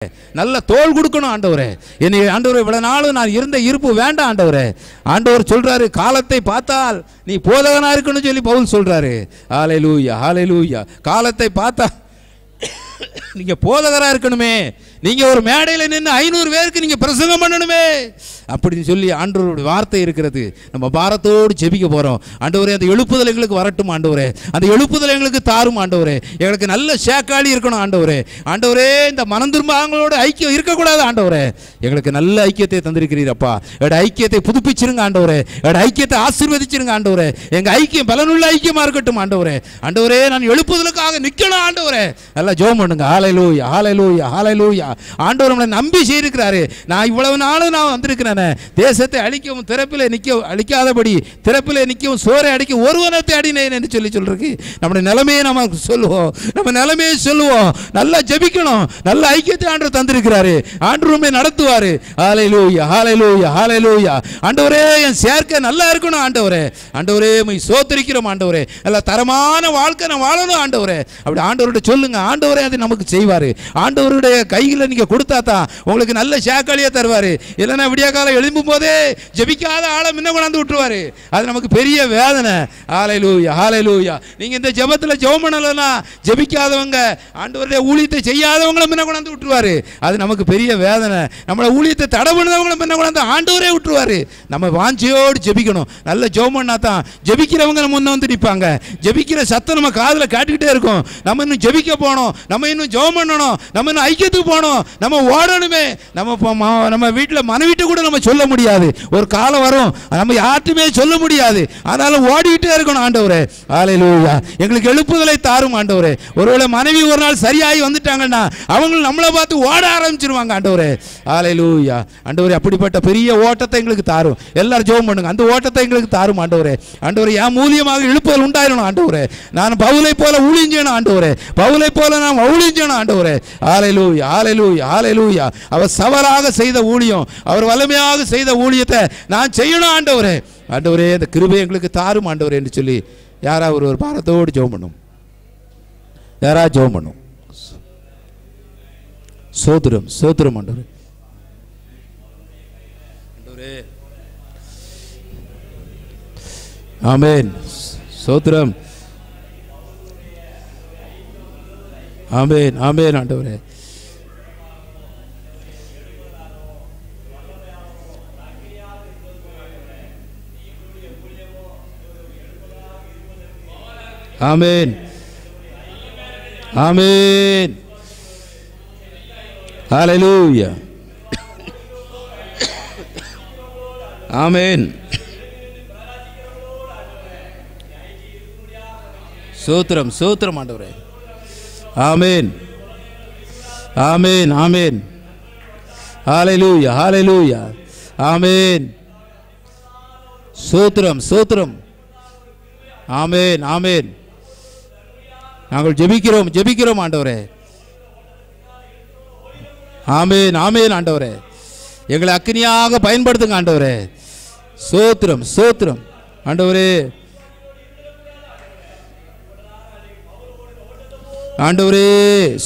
நல்ல தோள் கொடுக்கணும் ஆண்டவரே. என்னை ஆண்டவரே இவ்வளவு நாளும் நான் இருந்த இருப்பு வேண்டாம் ஆண்டவரே. ஆண்டவர் சொல்றாரு, காலத்தை பார்த்தால் நீ போதகனா இருக்கணும்னு சொல்லி பவுல் சொல்றாரு. ஹல்லேலூயா ஹல்லேலூயா. காலத்தை பார்த்தா நீங்க போதகரா இருக்கணுமே, நீங்க ஒரு மேடையில் நின்று 500 பேருக்கு நீங்க பிரசங்கம் பண்ணணுமே அப்படின்னு சொல்லி ஆண்டவருடைய வார்த்தை இருக்கிறது. நம்ம பாரத்தோடு ஜெபிக்க போறோம். ஆண்டவரே அந்த எழுப்புதல் எங்களுக்கு வரட்டும் ஆண்டவரே, அந்த எழுப்புதல் எங்களுக்கு தாரும் ஆண்டவரே. எங்களுக்கு நல்ல சேக்காளி இருக்கணும் ஆண்டவரே. ஆண்டவரே இந்த மனம் திரும்பாங்களோட ஐக்கியம் இருக்கக்கூடாது ஆண்டவரே. எங்களுக்கு நல்ல ஐக்கியத்தை தந்திருக்கிறீரப்பா. எட ஐக்கியத்தை புதுப்பிச்சிருங்க ஆண்டவரே. எட ஐக்கியத்தை ஆசீர்வதிச்சிருங்க ஆண்டவரே. எங்க ஐக்கியம் பலனுள்ள ஐக்கியமா இருக்கட்டும் ஆண்டவரே. ஆண்டவரே நான் எழுப்புதலுக்காக நிக்கணும் ஆண்டவரே. நல்லா ஜெபம் பண்ணுங்க. ஹல்லேலூயா ஹல்லேலூயா ஹல்லேலூயா. ஆண்டவர் நம்மளை நம்பி செய்திருக்கிறாரு. நான் இவ்வளவு நாளும் நான் வந்திருக்கிறேன், தேசத்தை அழிக்கவும் திறப்பிலே அழிக்காதபடி திறப்பிலே நிற்கவும் சோரை அடிக்க ஒருவனத்தை அடினேன் என்று சொல்லிருக்கு. நம்முடைய நிலைமையை நம்ம சொல்லுவோம், நம்ம நிலைமையை சொல்லுவோம். நல்லா ஜெபிக்கணும். நல்ல ஐக்கியத்தை ஆண்டவர் தந்திருக்கிறாரு. ஆண்டவருமே நடத்துவாரு. ஹல்லேலூயா ஹல்லேலூயா ஹல்லேலூயா. ஆண்டவரே என் சேர்க்கை நல்லா இருக்கணும் ஆண்டவரே. ஆண்டவரே உம்மை ஸ்தோத்திரிக்கிறோம் ஆண்டவரே. நல்ல தரமான வாழ்க்கை நான் வாழணும் ஆண்டவரே. அப்படி ஆண்டவர்கிட்ட சொல்லுங்க. ஆண்டவரே அதை நமக்கு செய்வாரு. ஆண்டவருடைய கையில் நீங்க கொடுத்தா தான் உங்களுக்கு நல்ல சேக்காளியை தருவாரு. இல்லைன்னா விடிய காலம் எழும்பும் போதே ஜெபிக்காத ஆளை முன்ன கொண்டாந்து விட்டுருவாரு. அது நமக்கு பெரிய வேதனை. ஹல்லேலூயா ஹல்லேலூயா. நீங்க இந்த ஜெபத்துல ஜெபம் பண்ணலன்னா ஜெபிக்காதவங்க ஆண்டவருடைய ஊழியத்தை செய்யாதவங்களை முன்ன கொண்டாந்து விட்டுருவாரு. அது நமக்கு பெரிய வேதனை. நம்மள ஊழியத்தை தடை பண்ணவங்களை முன்ன கொண்டாந்து ஆண்டவரே விட்டுருவாரு. நம்ம வாஞ்சியோடு ஜெபிக்கணும். நல்ல ஜெபம் பண்ணா தான் ஜெபிக்கிறவங்க முன்ன வந்து நிற்பாங்க. ஜெபிக்கிற சத்தம் நம்ம காதில் காட்டிக்கிட்டே இருக்கும். நம்ம இன்னும் ஜெபிக்க போனோம், நம்ம இன்னும் ஜெபம் பண்ணணும், நம்ம இன்னும் ஐக்கியத்துக்கு போனோம், நம்ம ஓடணுமே. நம்ம வீட்டில் மனைவிட்ட கூட நம்ம சொல்ல முடியாது. ஒரு காலம் வரும் நம்ம யார்ட்டுமே சொல்ல முடியாது. ஆனாலும் ஓடிக்கிட்டே இருக்கணும் ஆண்டவரே. ஹல்லேலூயா. எங்களுக்கு எழுப்புதலை தாரும் ஆண்டவரே. ஒருவேளை மனைவி ஒரு நாள் சரியாகி வந்துட்டாங்கன்னா அவங்க நம்மளை பார்த்து ஓட ஆரம்பிச்சிருவாங்க ஆண்டவரே. ஹல்லேலூயா. ஆண்டவரே அப்படிப்பட்ட பெரிய ஓட்டத்தை எங்களுக்கு தாரும். எல்லாரும் ஜெபம் பண்ணுங்க. அந்த ஓட்டத்தை எங்களுக்கு தாரும் ஆண்டவரே. ஆண்டவரே என் மூலியமாக எழுப்புதல் உண்டாயிரணும் ஆண்டவரே. நான் பவுலை போல ஊழியஞ்சேனும் ஆண்டவரே. பவுலை போல நான் ஊழியஞ்சேனும் ஆண்டவரே. ஹல்லேலூயா ஹல்லேலூயா ஹல்லேலூயா. அவர் சவாலாக செய்த ஊழியம், அவர் வல்லமையாக செய்த ஊழியத்தை நான் செய்யணும் ஆண்டவரே. ஆண்டவரே இந்த கிருபை எங்களுக்கு தாரும் ஆண்டவரே என்று சொல்லி யாராவது ஒரு பாரத்தோடு ஜெபம் பண்ணும். யாராவது ஜெபம் பண்ணும். சோத்திரம் சோத்திரம் ஆண்டவரே. ஆண்டவரே ஆமென். சோத்திரம். ஆமென் ஆமென் ஆண்டவரே. ஆமென் ஆமென். ஹல்லேலூயா. ஆமென். சோத்திரம் சோத்திரம் ஆண்டவரே. ஆமென் ஆமென் ஆமென். ஹல்லேலூயா ஹல்லேலூயா. ஆமென். சோத்திரம் சோத்திரம். ஆமென் ஆமென். நாங்கள் ஜெபிக்கிறோம் ஜெபிக்கிறோம் ஆண்டவரே. ஆமென் ஆமென் ஆண்டவரே. எங்களை அக்கினியாக பயன்படுத்துங்க ஆண்டவரே. சோத்திரம் சோத்திரம் ஆண்டவரே. ஆண்டவரே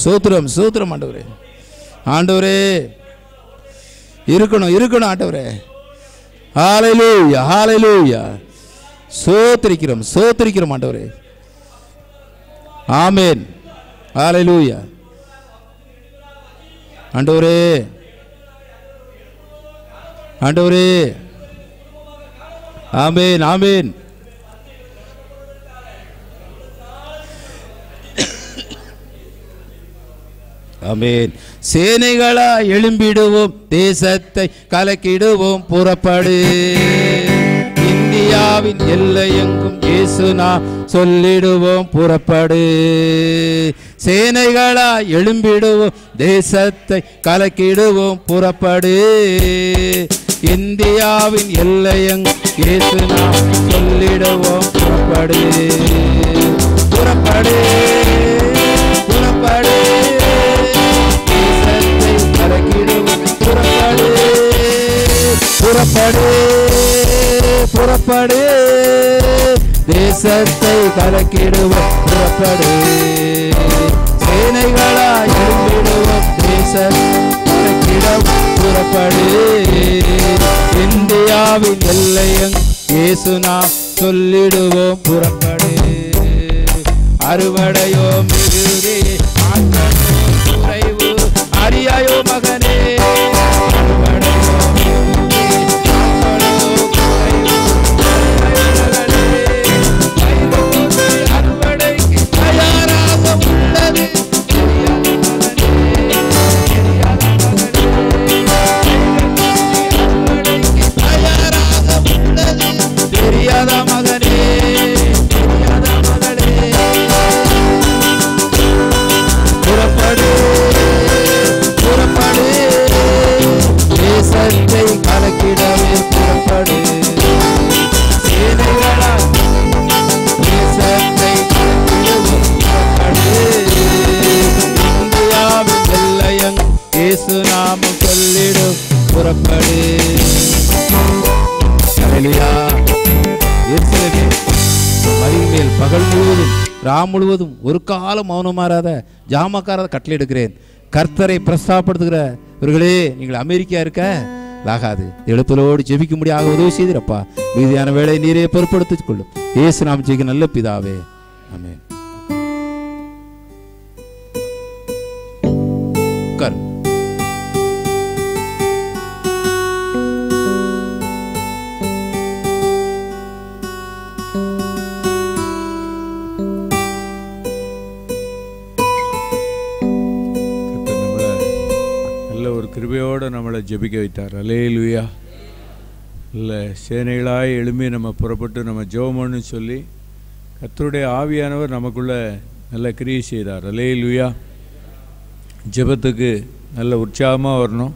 சோத்திரம் சோத்திரம் ஆண்டவரே. ஆண்டவரே இருக்கணும் இருக்கணும் ஆண்டவரே. ஹல்லேலூயா ஹல்லேலூயா. சோத்திரிக்கிறோம் சோத்திரிக்கிறோம் ஆண்டவரே. ஆமென். ஹல்லேலூயா. ஆண்டவரே ஆண்டவரே. ஆமென் ஆமென். ஆமென். சேனைகளா எழும்பிடுவோம், தேசத்தை கலக்கிடுவோம், புறப்படு. இந்தியாவின் எல்லையெங்கும் இயேசு நாம் சொல்லிடுவோம், புறப்படு. சேனைகளா எழும்பிடுவோம், தேசத்தை கலக்கிடுவோம், புறப்படு. இந்தியாவின் எல்லையெங்கும் இயேசு நாம் சொல்லிடுவோம், புறப்படு. புறப்படு புறப்படு. தேசத்தை கலக்கிடுவோம், புறப்படு. புறப்படு புறப்படு. தேசத்தை கலக்கிடுவோம், புறப்படு. சேனைகளாய் எழும்பிடுவோம் தேசத்திடம் புறப்படு. இந்தியாவின் எல்லையங் இயேசு நாம் சொல்லிடுவோம் புறப்படு. அறுவடையோ மிகுதி ஆற்றலோ குறைவு அறியாயோ மகனே. அறுவடையோ மிகுதி ஆற்றலோ குறைவு அறுவடைக்கு தயாராக உள்ளது தெரியாத மகனே, தெரியாத மகனே. புறப்படு புறப்படு தேசத்தை கலக்கிடவே புறப்படு. சேனைகளால் தேசத்தை கலக்கிடவும் புறப்படு. இந்தியாவின் எல்லையங் இயேசு நாமம் சொல்லிடும் புறப்படு. ஹல்லேலூயா. எருசலேமே மதிமேல் பகல் முழுவதும் ராம் முழுவதும் ஒரு காலம் மௌனமாறாத ஜாமக்காராத கட்டளை எடுக்கிறேன். கர்த்தரை பிரஸ்தாபப்படுத்துகிற இவர்களே, நீங்கள் அமெரிக்கா இருக்க லாகாது. எழுப்பலோடு ஜெபிக்க முடியாத உதவி செய்திருப்பா. மீதியான வேலை நீரே பொறுப்படுத்திக் கொள்ளும். இயேசு நாமம் ஜெபிக்க நல்ல பிதாவே, ஆமென். கிருபையோடு நம்மளை ஜெபிக்க வைத்தார். அல்லேலூயா. இல்லை, சேனைகளாய் எழும்பி நம்ம புறப்பட்டு நம்ம ஜெபம்னு சொல்லி கர்த்தருடைய ஆவியானவர் நமக்குள்ளே நல்ல கிரியை செய்தார். அல்லேலூயா. ஜெபத்துக்கு நல்ல உற்சாகமாக வரணும்.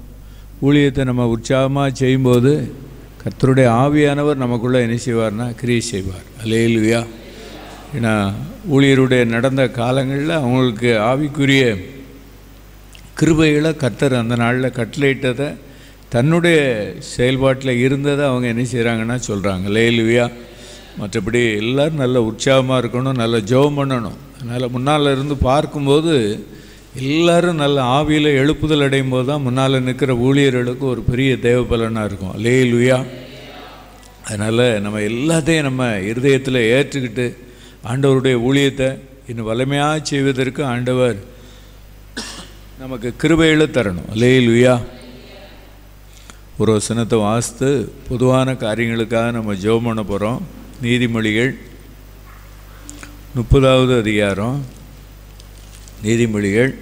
ஊழியத்தை நம்ம உற்சாகமாக செய்யும்போது கர்த்தருடைய ஆவியானவர் நமக்குள்ளே என்ன செய்வார்னா கிரியை செய்வார். அல்லேலூயா. ஏன்னா ஊழியருடைய நடந்த காலங்களில் அவங்களுக்கு ஆவிக்குரிய கிருபைகளை கர்த்தர் அந்த நாளில் கட்டளையிட்டதை தன்னுடைய செயல்பாட்டில் இருந்ததை அவங்க என்ன செய்கிறாங்கன்னா சொல்கிறாங்க. அல்லேலூயா. மற்றபடி எல்லோரும் நல்ல உற்சாகமாக இருக்கணும், நல்ல ஜெபம் பண்ணணும். அதனால் முன்னால் இருந்து பார்க்கும்போது எல்லோரும் நல்ல ஆவியில் எழுப்புதல் அடையும் போது தான் முன்னால் நிற்கிற ஊழியர்களுக்கு ஒரு பெரிய தேவபலனாக இருக்கும். அல்லேலூயா. அதனால் நம்ம எல்லாத்தையும் நம்ம இருதயத்தில் ஏற்றுக்கிட்டு ஆண்டவருடைய ஊழியத்தை இன்னும் வலிமையாக செய்வதற்கு ஆண்டவர் நமக்கு கிருபைகளை தரணும். அல்லேலூயா. ஒரு வசனத்தை வாசித்து பொதுவான காரியங்களுக்காக நம்ம ஜெபம் பண்ண போகிறோம். நீதிமொழிகள் 30வது அதிகாரம். நீதிமொழிகள்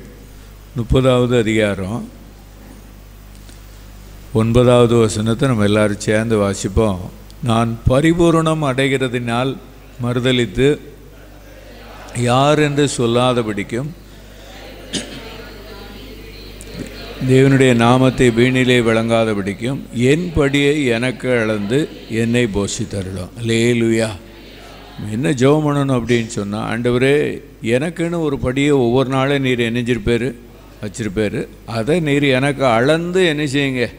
30வது அதிகாரம் 9வது வசனத்தை நம்ம எல்லாரும் சேர்ந்து வாசிப்போம். நான் பரிபூரணம் அடைகிறதினால் மறுதலித்து யார் என்று சொல்லாதபடிக்கும் தேவனுடைய நாமத்தை வீணிலே விளங்காதபடிக்கும் என் படியை எனக்கு அளந்து என்னை போஷித்தருளும். அல்லேலூயா. என்ன ஜெபம் பண்ணணும் அப்படின்னு சொன்னால், ஆண்டவரே எனக்குன்னு ஒரு படியை ஒவ்வொரு நாளும் நீர் நினைஞ்சிருப்பார் வச்சிருப்பார். அதை நீர் எனக்கு அளந்து என்ன செய்யுங்க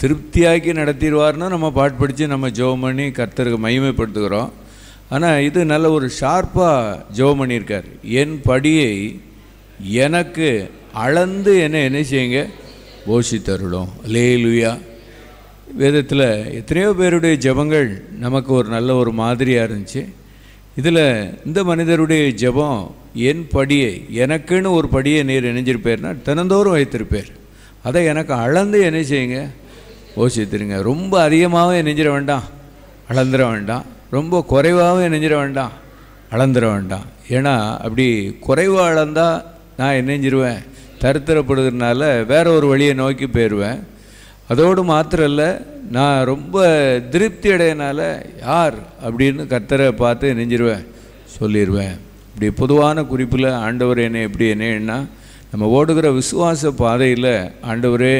திருப்தியாக்கி நடத்திடுவார்னு நம்ம பாட்டு படித்து நம்ம ஜெபம் பண்ணி கர்த்தருக்கு மகிமைப்படுத்துகிறோம். ஆனால் இது நல்ல ஒரு ஷார்ப்பாக ஜெபம் பண்ணியிருக்கார். என் படியை எனக்கு அளந்து என்ன செய்யுங்க போஷித்தருளும். அல்லேலூயா. வேதத்தில் எத்தனையோ பேருடைய ஜெபங்கள் நமக்கு ஒரு நல்ல ஒரு மாதிரியாக இருந்துச்சு. இதில் இந்த மனிதருடைய ஜெபம் என் படியை எனக்குன்னு ஒரு படியை நீர் இணைஞ்சிருப்பேர்னா தினந்தோறும் வைத்திருப்பேர். அதை எனக்கு அளந்து என்ன செய்யுங்க போஷித்துருங்க. ரொம்ப அதிகமாகவும் நெஞ்சிட வேண்டாம், அளந்துட வேண்டாம். ரொம்ப குறைவாகவும் நெஞ்சிட வேண்டாம், அளந்துட வேண்டாம். ஏன்னா அப்படி குறைவாக அளந்தால் நான் என்னஞ்சிருவேன் தரித்திரப்படுகிறதுனால வேற ஒரு வழியை நோக்கி போயிடுவேன். அதோடு மாத்திரம் இல்லை, நான் ரொம்ப திருப்தி அடையினால யார் அப்படின்னு கர்த்தரை பார்த்து நெஞ்சிருவேன் சொல்லிடுவேன். இப்படி பொதுவான குறிப்பில் ஆண்டவர் என்னை எப்படி என்னன்னா, நம்ம ஓடுகிற விசுவாச பாதையில் ஆண்டவரே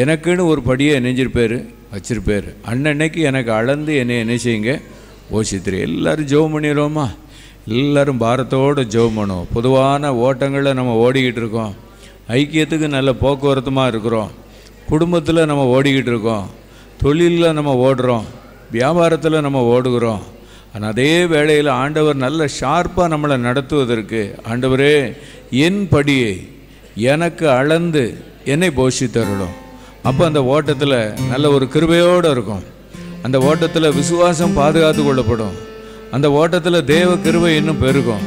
எனக்குன்னு ஒரு படியை நெஞ்சிருப்பார் வச்சிருப்பார். அன்னன்னைக்கு எனக்கு அளந்து என்னை என்ன செய்யுங்க போஷித்திரு. எல்லோரும் ஜெபம் பண்ணிடுவோமா? எல்லோரும் பாரத்தோடு ஜெபம் பண்ணுவோம். பொதுவான ஓட்டங்களில் நம்ம ஓடிக்கிட்டு இருக்கோம். ஐக்கியத்துக்கு நல்ல போக்குவரத்துமாக இருக்கிறோம். குடும்பத்தில் நம்ம ஓடிக்கிட்டு இருக்கோம். தொழிலில் நம்ம ஓடுறோம். வியாபாரத்தில் நம்ம ஓடுகிறோம். ஆனால் அதே வேளையில் ஆண்டவர் நல்ல ஷார்ப்பாக நம்மளை நடத்துவதற்கு, ஆண்டவரே என் படியை எனக்கு அளந்து என்னை போஷித்தருளும். அப்போ அந்த ஓட்டத்தில் நல்ல ஒரு கிருபையோடு இருக்கும். அந்த ஓட்டத்தில் விசுவாசம் பாதுகாத்து கொள்ளப்படும். அந்த ஓட்டத்தில் தேவ கிருபை இன்னும் பெருகும்.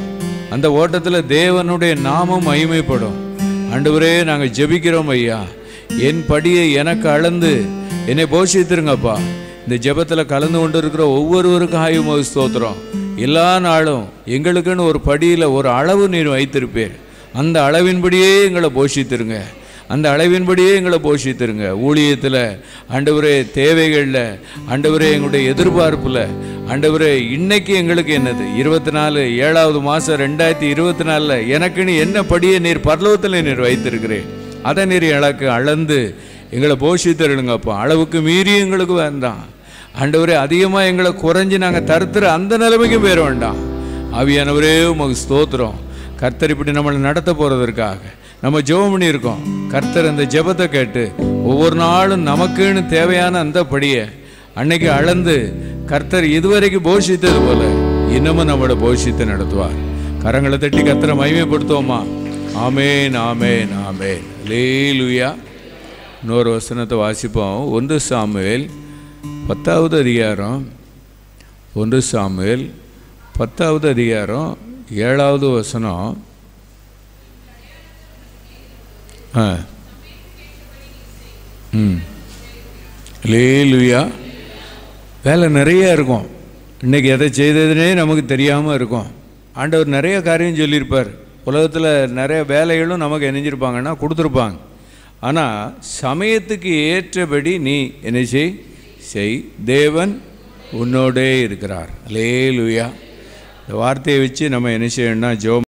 அந்த ஓட்டத்தில் தேவனுடைய நாமம் மகிமைப்படும். ஆண்டவரே நாங்கள் ஜெபிக்கிறோம் ஐயா, என் படியை எனக்கு அளந்து என்னை போஷித்துருங்கப்பா. இந்த ஜெபத்தில் கலந்து கொண்டு இருக்கிற ஒவ்வொருவருக்கும் ஆயும ஸ்தோத்திரம். எல்லா நாளும் எங்களுக்குன்னு ஒரு படியில் ஒரு அளவு நீர் வைத்திருப்பீர். அந்த அளவின்படியே எங்களை போஷித்துருங்க. அந்த அளவின்படியே எங்களை போஷித்துருங்க. ஊழியத்தில் ஆண்டவரே, தேவைகளில் ஆண்டவரே, எங்களுடைய எதிர்பார்ப்பில் ஆண்டவரே, இன்னைக்கு எங்களுக்கு என்னது 24 7வது மாதம் 2024 எனக்குன்னு என்ன படியை நீர் பரலோகத்தில் நீர் வைத்திருக்கிறேன், அதை நீர் எனக்கு அளந்து எங்களை போஷித்தருங்கப்பா. அளவுக்கு மீறி எங்களுக்கு வேண்டாம் ஆண்டவரே. அதிகமாக எங்களை குறைஞ்சி நாங்கள் தருத்துற அந்த நிலைமைக்கும் போயிட வேண்டாம். ஆவியானவரே உமக்கு ஸ்தோத்திரம். கர்த்தர் இப்படி நம்மளை நடத்த போகிறதற்காக நம்ம ஜெபம் பண்ணியிருக்கோம். கர்த்தர் அந்த ஜெபத்தை கேட்டு ஒவ்வொரு நாளும் நமக்குன்னு தேவையான அந்த படியை அன்னைக்கு அளந்து கர்த்தர் இதுவரைக்கும் போஷித்தது போல இன்னமும் நம்மளோட போஷித்து நடத்துவார். கரங்களை தட்டி கர்த்தரை மகிமைப்படுத்துவோமா? ஆமேன், ஆமேன், ஆமேன். அல்லேலூயா. இன்னொரு வசனத்தை வாசிப்போம். 1 சாமுவேல் 10வது அதிகாரம், 1 சாமுவேல் 10வது அதிகாரம் 7வது வசனம். அல்லேலூயா. வேலை நிறைய இருக்கும். இன்றைக்கி எதை செய்ததுனே நமக்கு தெரியாமல் இருக்கும். ஆண்டவர் நிறைய காரியம் சொல்லியிருப்பார். உலகத்தில் நிறைய வேலைகளும் நமக்கு இணைஞ்சிருப்பாங்கன்னா கொடுத்துருப்பாங்க. ஆனால் சமயத்துக்கு ஏற்றபடி நீ என்ன செய், தேவன் உன்னோடே இருக்கிறார். அல்லேலூயா. இந்த வார்த்தையை வச்சு நம்ம என்ன செய்யணும்னா, ஜெபம்